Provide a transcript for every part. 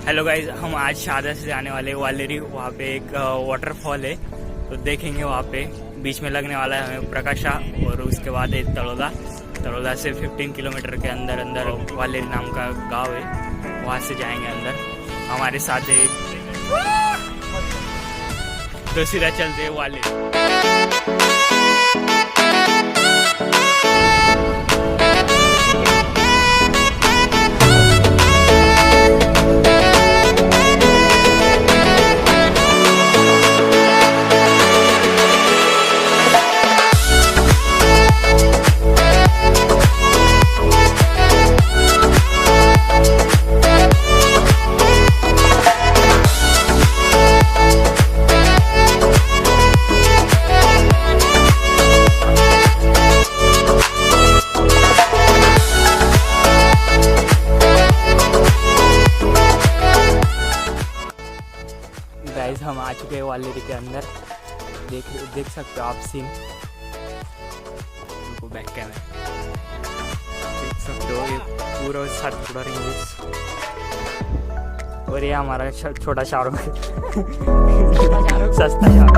Hello guys, हम आज शादा से जाने वाले वालेरी। वहाँ पे एक वाटरफॉल है, तो देखेंगे। वहाँ पे बीच में लगने वाला है हमें प्रकाशा, और उसके बाद एक तलोदा। तलोदा से 15 किलोमीटर के अंदर अंदर वालेरी नाम का गांव है, वहाँ से जाएंगे अंदर। हमारे साथ है तो सीधा चलते हैं वालेरी। गाइस, हम आ चुके हैं वालेरी के अंदर। देख सकते हो आप सीन। उनको बैक कैमरा देख सकते हो, ये पूरा साथ पूरा रिंग्स। और ये हमारा छोटा शाहरुख सस्ता शाहरुख।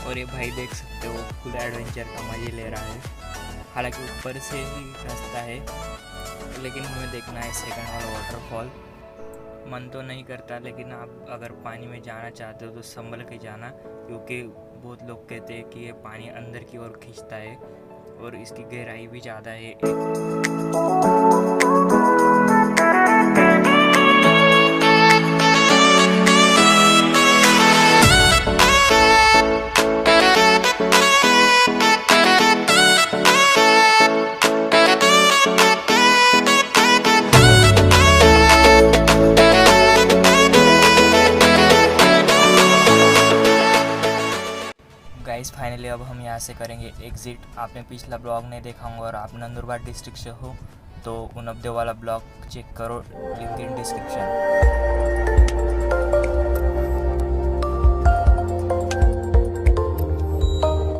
और ये भाई देख सकते हो, फुल एडवेंचर का मजे ले रहा है। हालांकि ऊपर से ही रास्ता है, लेकिन हमें देखना है सेकंड वाला वाटरफॉल। मन तो नहीं करता, लेकिन आप अगर पानी में जाना चाहते हो तो संभल के जाना, क्योंकि बहुत लोग कहते हैं कि ये पानी अंदर की ओर खींचता है और इसकी गहराई भी ज़्यादा है। गाइस, फाइनली अब हम यहाँ से करेंगे एग्ज़िट। आपने पिछला ब्लॉग नहीं देखा होगा और आप नंदुरबार डिस्ट्रिक्ट से हो तो उनबदेव वाला ब्लॉग चेक करो, लिंक इन डिस्क्रिप्शन।